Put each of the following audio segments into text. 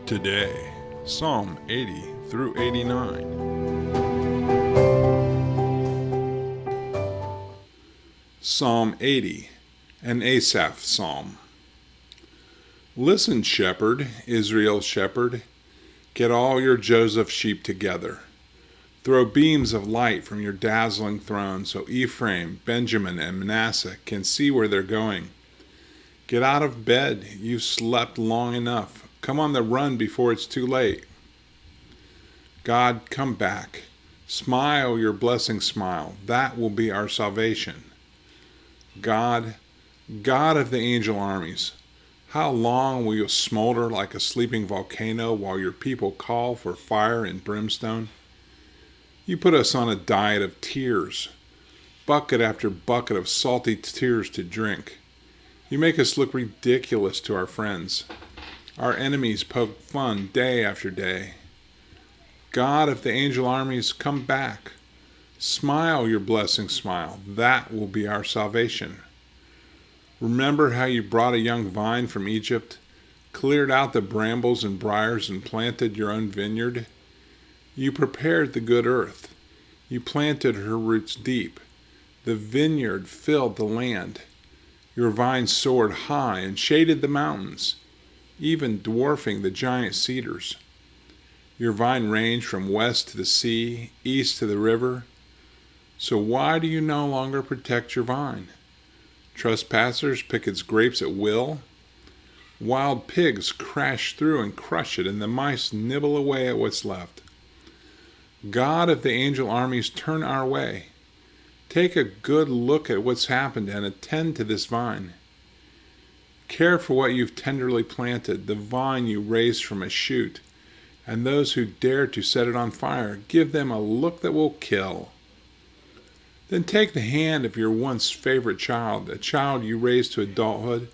Today, Psalm 80 through 89. Psalm 80, an Asaph psalm. Listen, shepherd, Israel's shepherd. Get all your Joseph sheep together. Throw beams of light from your dazzling throne so Ephraim, Benjamin, and Manasseh can see where they're going. Get out of bed. You've slept long enough. Come on the run before it's too late. God, come back. Smile your blessing smile. That will be our salvation. God, God of the angel armies, how long will you smolder like a sleeping volcano while your people call for fire and brimstone? You put us on a diet of tears, bucket after bucket of salty tears to drink. You make us look ridiculous to our friends. Our enemies poke fun day after day. God of the angel armies, come back. Smile your blessing smile. That will be our salvation. Remember how you brought a young vine from Egypt, cleared out the brambles and briars, and planted your own vineyard? You prepared the good earth. You planted her roots deep. The vineyard filled the land. Your vine soared high and shaded the mountains, even dwarfing the giant cedars. Your vine ranged from west to the sea, east to the river. So why do you no longer protect your vine? Trespassers pick its grapes at will. Wild pigs crash through and crush it, and the mice nibble away at what's left. God of the angel armies, turn our way. Take a good look at what's happened and attend to this vine. Care for what you've tenderly planted, the vine you raised from a shoot, and those who dare to set it on fire, give them a look that will kill. Then take the hand of your once favorite child, a child you raised to adulthood.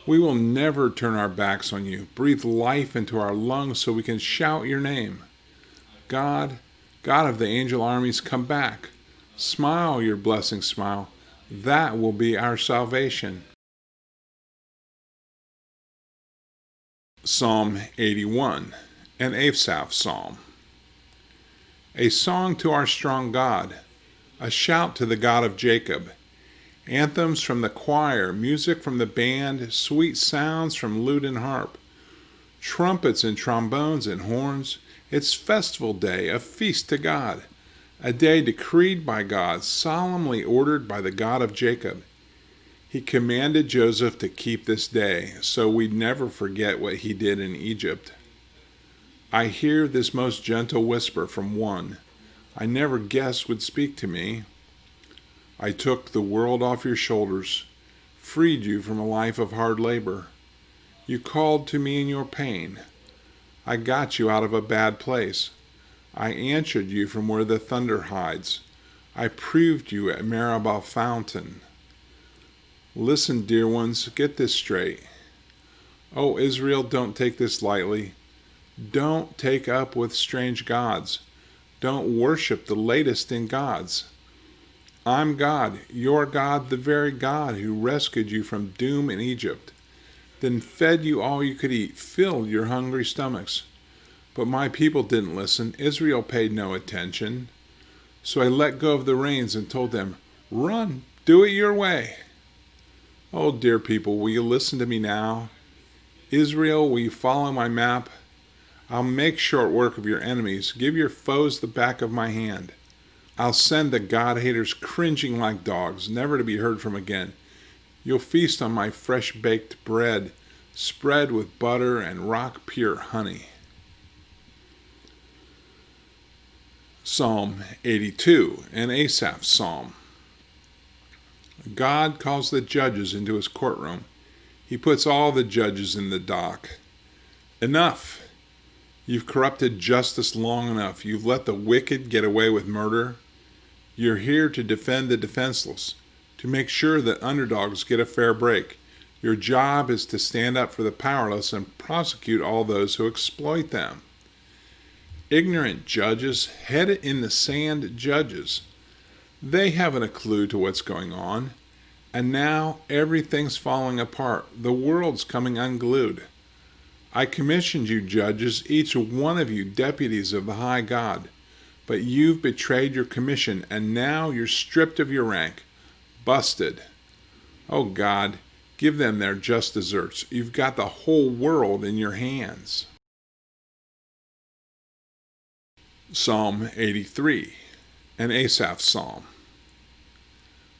We will never turn our backs on you. Breathe life into our lungs so we can shout your name. God, God of the angel armies, come back. Smile your blessing smile. That will be our salvation. Psalm 81, an Asaph psalm. A song to our strong God, a shout to the God of Jacob. Anthems from the choir, music from the band, sweet sounds from lute and harp. Trumpets and trombones and horns. It's festival day, a feast to God. A day decreed by God, solemnly ordered by the God of Jacob. He commanded Joseph to keep this day, so we'd never forget what he did in Egypt. I hear this most gentle whisper from one I never guessed would speak to me. I took the world off your shoulders, freed you from a life of hard labor. You called to me in your pain. I got you out of a bad place. I answered you from where the thunder hides. I proved you at Meribah fountain. Listen, dear ones, get this straight. O Israel, don't take this lightly. Don't take up with strange gods. Don't worship the latest in gods. I'm God, your God, the very God who rescued you from doom in Egypt, then fed you all you could eat, filled your hungry stomachs. But my people didn't listen. Israel paid no attention. So I let go of the reins and told them, run, do it your way. Oh, dear people, will you listen to me now? Israel, will you follow my map? I'll make short work of your enemies. Give your foes the back of my hand. I'll send the God-haters cringing like dogs, never to be heard from again. You'll feast on my fresh-baked bread, spread with butter and rock-pure honey. Psalm 82, an Asaph psalm. God calls the judges into his courtroom. He puts all the judges in the dock. Enough! You've corrupted justice long enough. You've let the wicked get away with murder. You're here to defend the defenseless, to make sure that underdogs get a fair break. Your job is to stand up for the powerless and prosecute all those who exploit them. Ignorant judges, head in the sand judges. They haven't a clue to what's going on. And now everything's falling apart. The world's coming unglued. I commissioned you judges, each one of you deputies of the high God. But you've betrayed your commission, and now you're stripped of your rank. Busted. Oh God, give them their just deserts. You've got the whole world in your hands. Psalm 83, an Asaph psalm.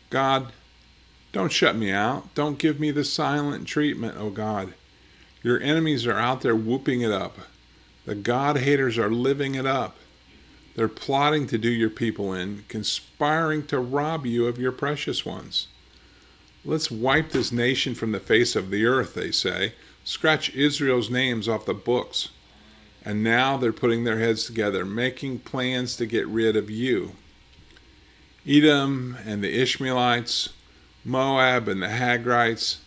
God, don't shut me out. Don't give me the silent treatment, O God. Your enemies are out there whooping it up. The God-haters are living it up. They're plotting to do your people in, conspiring to rob you of your precious ones. Let's wipe this nation from the face of the earth, they say. Scratch Israel's names off the books. And now they're putting their heads together, making plans to get rid of you. Edom and the Ishmaelites, Moab and the Hagrites,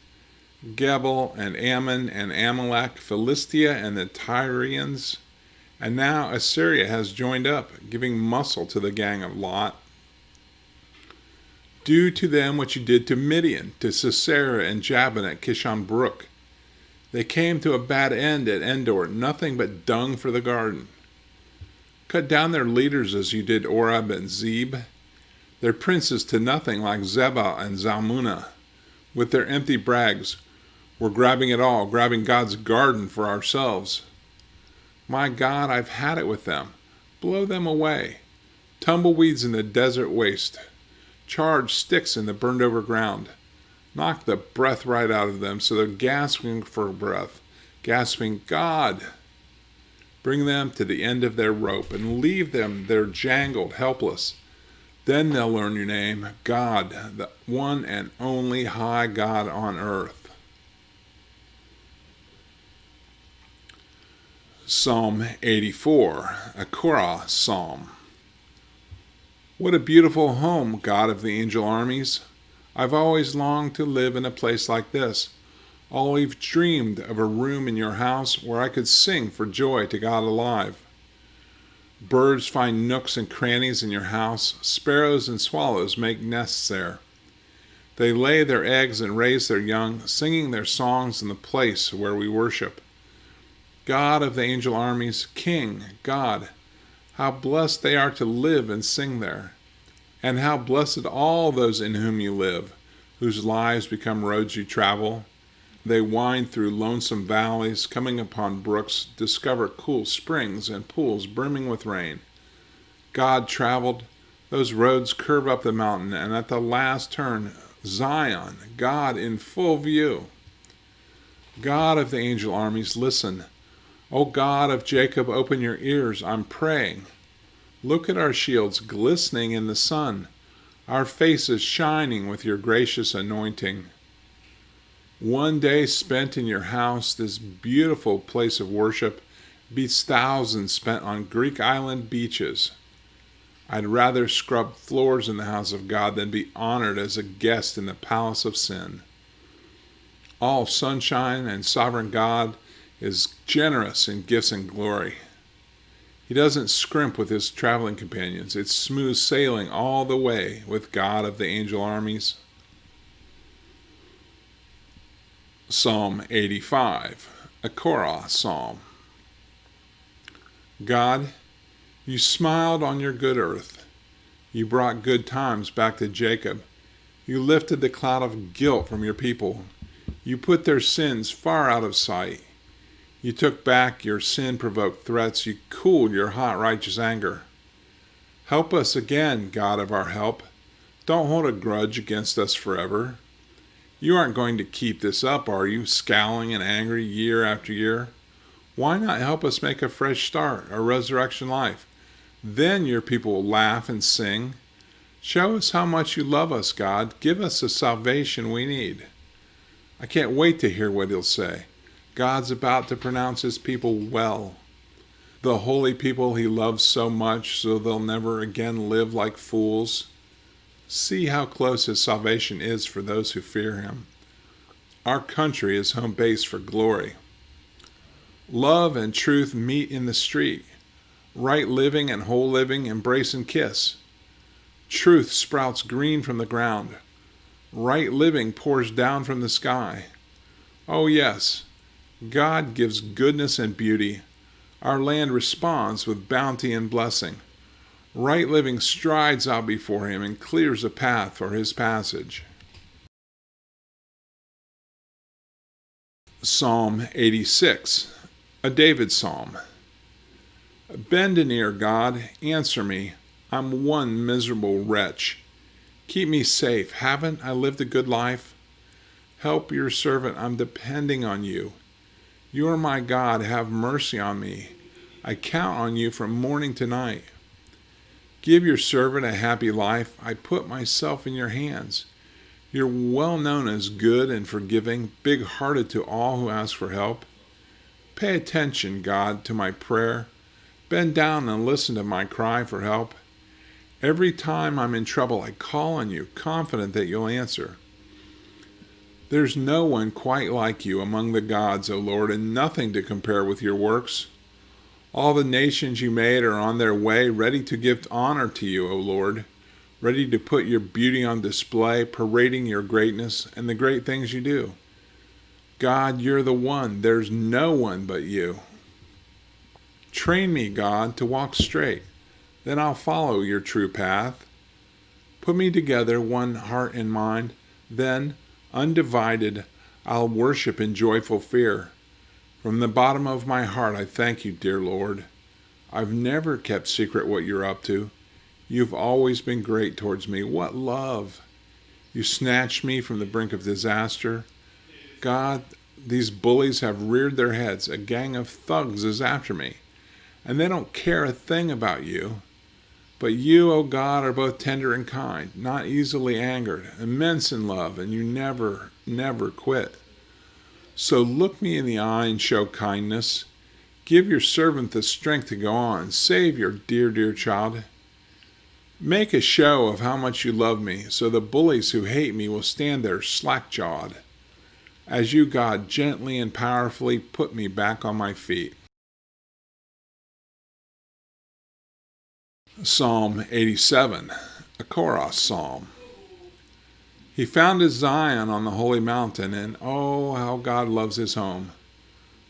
Gebal and Ammon and Amalek, Philistia and the Tyrians, and now Assyria has joined up, giving muscle to the gang of Lot. Do to them what you did to Midian, to Sisera and Jabin at Kishon Brook. They came to a bad end at Endor, nothing but dung for the garden. Cut down their leaders as you did Oreb and Zeb, their princes to nothing like Zebah and Zalmunna. With their empty brags, we're grabbing it all, grabbing God's garden for ourselves. My God, I've had it with them. Blow them away. Tumbleweeds in the desert waste. Charred sticks in the burned over ground. Knock the breath right out of them so they're gasping for breath, gasping, God. Bring them to the end of their rope and leave them there jangled, helpless. Then they'll learn your name, God, the one and only high God on earth. Psalm 84, a Korah psalm. What a beautiful home, God of the angel armies. I've always longed to live in a place like this. Always dreamed of a room in your house where I could sing for joy to God alive. Birds find nooks and crannies in your house. Sparrows and swallows make nests there. They lay their eggs and raise their young, singing their songs in the place where we worship. God of the angel armies, King, God, how blessed they are to live and sing there. And how blessed all those in whom you live, whose lives become roads you travel. They wind through lonesome valleys, coming upon brooks, discover cool springs and pools brimming with rain. God traveled, those roads curve up the mountain, and at the last turn, Zion, God in full view. God of the angel armies, listen. O God of Jacob, open your ears, I'm praying. Look at our shields glistening in the sun, our faces shining with your gracious anointing. One day spent in your house, this beautiful place of worship, beats thousands spent on Greek island beaches. I'd rather scrub floors in the house of God than be honored as a guest in the palace of sin. All sunshine and sovereign God is generous in gifts and glory. He doesn't scrimp with his traveling companions. It's smooth sailing all the way with God of the angel armies. Psalm 85, a Korah psalm. God, you smiled on your good earth. You brought good times back to Jacob. You lifted the cloud of guilt from your people. You put their sins far out of sight. You took back your sin-provoked threats. You cooled your hot, righteous anger. Help us again, God of our help. Don't hold a grudge against us forever. You aren't going to keep this up, are you, scowling and angry year after year? Why not help us make a fresh start, a resurrection life? Then your people will laugh and sing. Show us how much you love us, God. Give us the salvation we need. I can't wait to hear what he'll say. God's about to pronounce his people well. The holy people he loves so much so they'll never again live like fools. See how close his salvation is for those who fear him. Our country is home base for glory. Love and truth meet in the street. Right living and whole living embrace and kiss. Truth sprouts green from the ground. Right living pours down from the sky. Oh yes, God gives goodness and beauty. Our land responds with bounty and blessing. Right living strides out before him and clears a path for his passage. Psalm 86, a David psalm. Bend an ear, God, answer me. I'm one miserable wretch. Keep me safe. Haven't I lived a good life? Help your servant. I'm depending on you. You are my God. Have mercy on me. I count on you from morning to night. Give your servant a happy life. I put myself in your hands. You're well known as good and forgiving, big-hearted to all who ask for help. Pay attention, God, to my prayer. Bend down and listen to my cry for help. Every time I'm in trouble, I call on you, confident that you'll answer. There's no one quite like you among the gods, O Lord, and nothing to compare with your works. All the nations you made are on their way, ready to give honor to you, O Lord, ready to put your beauty on display, parading your greatness and the great things you do. God, you're the one. There's no one but you. Train me, God, to walk straight. Then I'll follow your true path. Put me together, one heart and mind. Then, undivided, I'll worship in joyful fear. From the bottom of my heart, I thank you, dear Lord. I've never kept secret what you're up to. You've always been great towards me. What love! You snatched me from the brink of disaster. God, these bullies have reared their heads. A gang of thugs is after me, and they don't care a thing about you. But you, O God, are both tender and kind, not easily angered, immense in love, and you never, never quit. So look me in the eye and show kindness. Give your servant the strength to go on. Save your dear, dear child. Make a show of how much you love me, so the bullies who hate me will stand there slack-jawed, as you, God, gently and powerfully put me back on my feet. Psalm 87, a Chorus psalm. He founded Zion on the holy mountain, and oh, how God loves his home.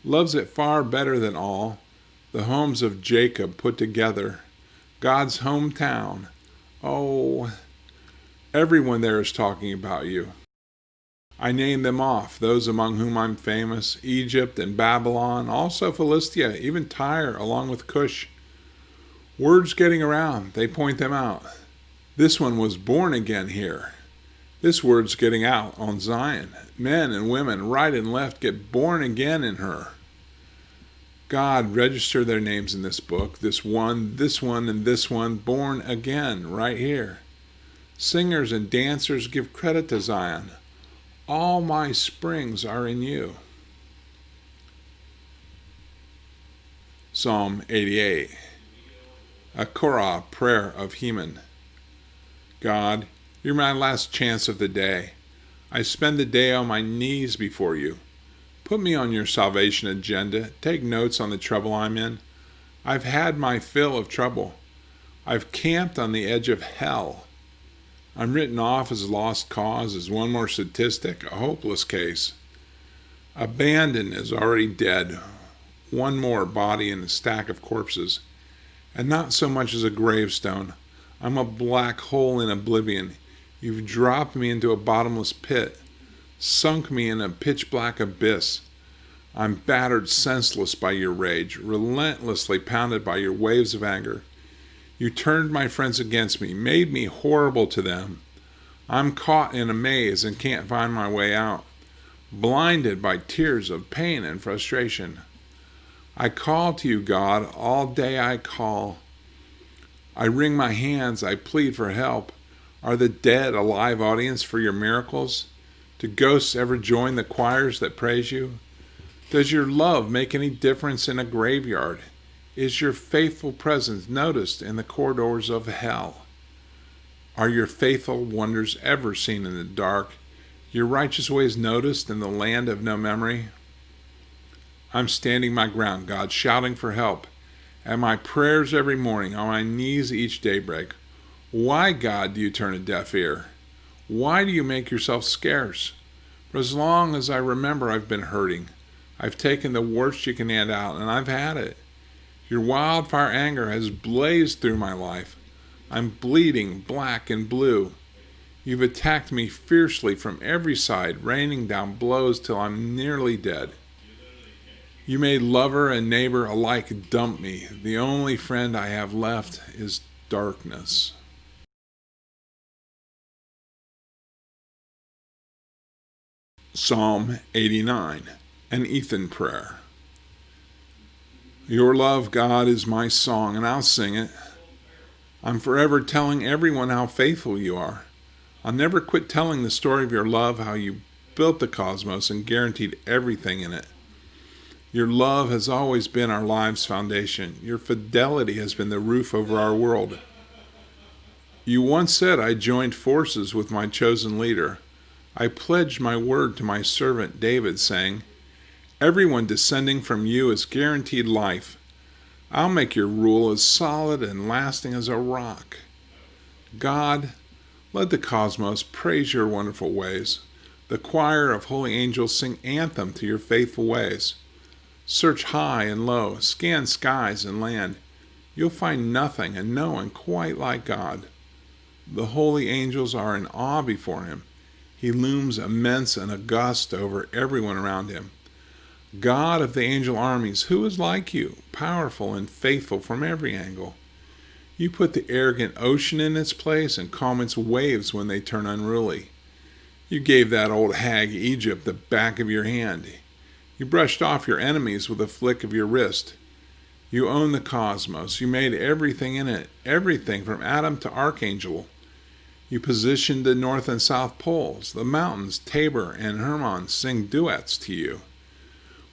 Loves it far better than all the homes of Jacob put together. God's hometown. Oh, everyone there is talking about you. I name them off, those among whom I'm famous, Egypt and Babylon, also Philistia, even Tyre, along with Cush. Words getting around, they point them out. This one was born again here. This word's getting out on Zion. Men and women, right and left, get born again in her. God, register their names in this book. This one, and this one, born again, right here. Singers and dancers, give credit to Zion. All my springs are in you. Psalm 88, a Korah prayer of Heman. God, you're my last chance of the day. I spend the day on my knees before you. Put me on your salvation agenda. Take notes on the trouble I'm in. I've had my fill of trouble. I've camped on the edge of hell. I'm written off as a lost cause, as one more statistic, a hopeless case. Abandoned is already dead. One more body in a stack of corpses. And not so much as a gravestone. I'm a black hole in oblivion. You've dropped me into a bottomless pit, sunk me in a pitch-black abyss. I'm battered senseless by your rage, relentlessly pounded by your waves of anger. You turned my friends against me, made me horrible to them. I'm caught in a maze and can't find my way out, blinded by tears of pain and frustration. I call to you, God, all day I call. I wring my hands, I plead for help. Are the dead a live audience for your miracles? Do ghosts ever join the choirs that praise you? Does your love make any difference in a graveyard? Is your faithful presence noticed in the corridors of hell? Are your faithful wonders ever seen in the dark? Your righteous ways noticed in the land of no memory? I'm standing my ground, God, shouting for help. At my prayers every morning, on my knees each daybreak. Why, God, do you turn a deaf ear? Why do you make yourself scarce? For as long as I remember, I've been hurting. I've taken the worst you can hand out, and I've had it. Your wildfire anger has blazed through my life. I'm bleeding black and blue. You've attacked me fiercely from every side, raining down blows till I'm nearly dead. You made lover and neighbor alike dump me. The only friend I have left is darkness. Psalm 89, an Ethan prayer. Your love, God, is my song, and I'll sing it. I'm forever telling everyone how faithful you are. I'll never quit telling the story of your love, how you built the cosmos and guaranteed everything in it. Your love has always been our lives' foundation. Your fidelity has been the roof over our world. You once said I joined forces with my chosen leader. I pledged my word to my servant David, saying, everyone descending from you is guaranteed life. I'll make your rule as solid and lasting as a rock. God, let the cosmos praise your wonderful ways. The choir of holy angels sing anthem to your faithful ways. Search high and low, scan skies and land. You'll find nothing and no one quite like God. The holy angels are in awe before him. He looms immense and august over everyone around him. God of the angel armies, who is like you, powerful and faithful from every angle? You put the arrogant ocean in its place and calm its waves when they turn unruly. You gave that old hag Egypt the back of your hand. You brushed off your enemies with a flick of your wrist. You own the cosmos. You made everything in it, everything from atom to archangel. You positioned the north and south poles. The mountains, Tabor and Hermon, sing duets to you.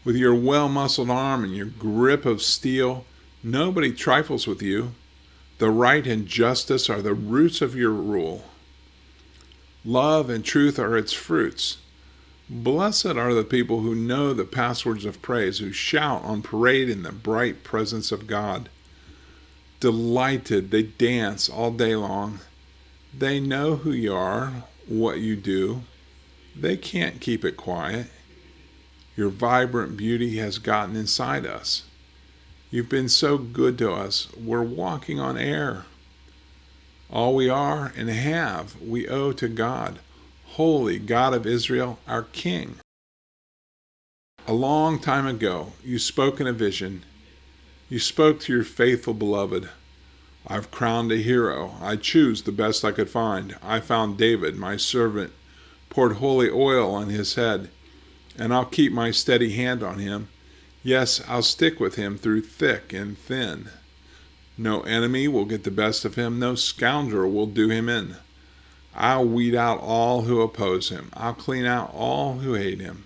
With your well-muscled arm and your grip of steel, nobody trifles with you. The right and justice are the roots of your rule. Love and truth are its fruits. Blessed are the people who know the passwords of praise, who shout on parade in the bright presence of God. Delighted, they dance all day long. They know who you are, what you do. They can't keep it quiet. Your vibrant beauty has gotten inside us. You've been so good to us, we're walking on air. All we are and have, we owe to God, holy God of Israel, our King. A long time ago, you spoke in a vision. You spoke to your faithful beloved. I've crowned a hero. I choose the best I could find. I found David, my servant, poured holy oil on his head, and I'll keep my steady hand on him. Yes, I'll stick with him through thick and thin. No enemy will get the best of him. No scoundrel will do him in. I'll weed out all who oppose him. I'll clean out all who hate him.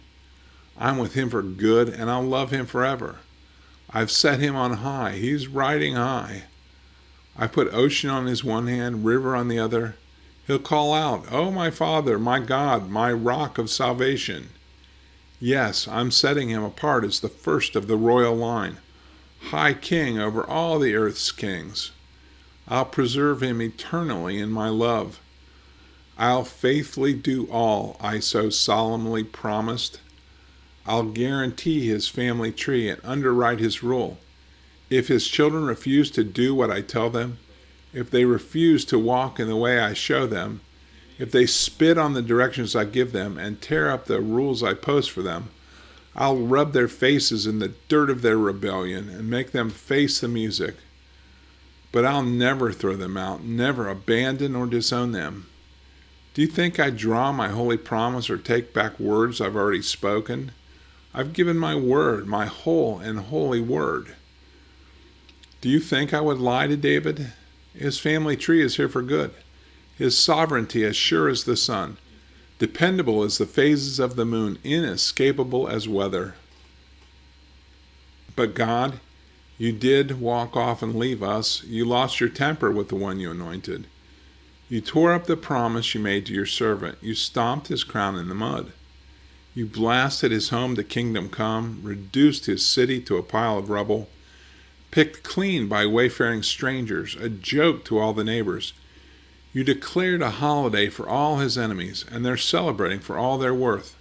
I'm with him for good, and I'll love him forever. I've set him on high. He's riding high. I put ocean on his one hand, river on the other. He'll call out, "Oh, my Father, my God, my rock of salvation." Yes, I'm setting him apart as the first of the royal line, high king over all the earth's kings. I'll preserve him eternally in my love. I'll faithfully do all I so solemnly promised. I'll guarantee his family tree and underwrite his rule. If his children refuse to do what I tell them, if they refuse to walk in the way I show them, if they spit on the directions I give them and tear up the rules I post for them, I'll rub their faces in the dirt of their rebellion and make them face the music. But I'll never throw them out, never abandon or disown them. Do you think I draw my holy promise or take back words I've already spoken? I've given my word, my whole and holy word. Do you think I would lie to David? His family tree is here for good. His sovereignty as sure as the sun, dependable as the phases of the moon, inescapable as weather. But God, you did walk off and leave us. You lost your temper with the one you anointed. You tore up the promise you made to your servant. You stomped his crown in the mud. You blasted his home to kingdom come, reduced his city to a pile of rubble, picked clean by wayfaring strangers, a joke to all the neighbors. You declared a holiday for all his enemies, and they're celebrating for all they're worth.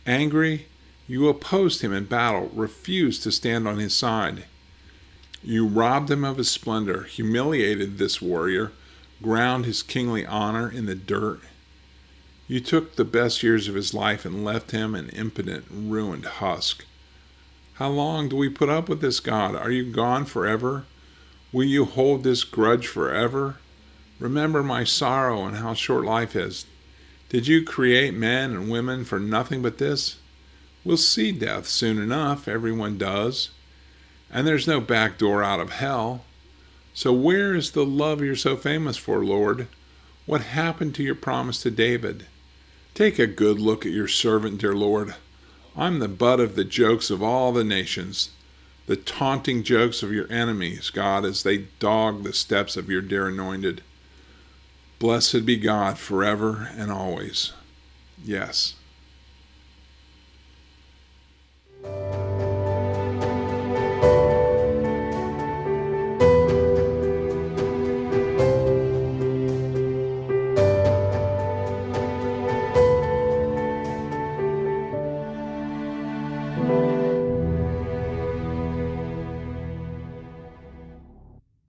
Angry, You opposed him in battle, refused to stand on his side. You robbed him of his splendor, humiliated this warrior, ground his kingly honor in the dirt. You took the best years of his life and left him an impotent, ruined husk. How long do we put up with this, God? Are you gone forever? Will you hold this grudge forever? Remember my sorrow and how short life is. Did you create men and women for nothing but this? We'll see death soon enough, everyone does. And there's no back door out of hell. So where is the love you're so famous for, Lord? What happened to your promise to David? Take a good look at your servant, dear Lord. I'm the butt of the jokes of all the nations, the taunting jokes of your enemies, God, as they dog the steps of your dear anointed. Blessed be God forever and always. Yes.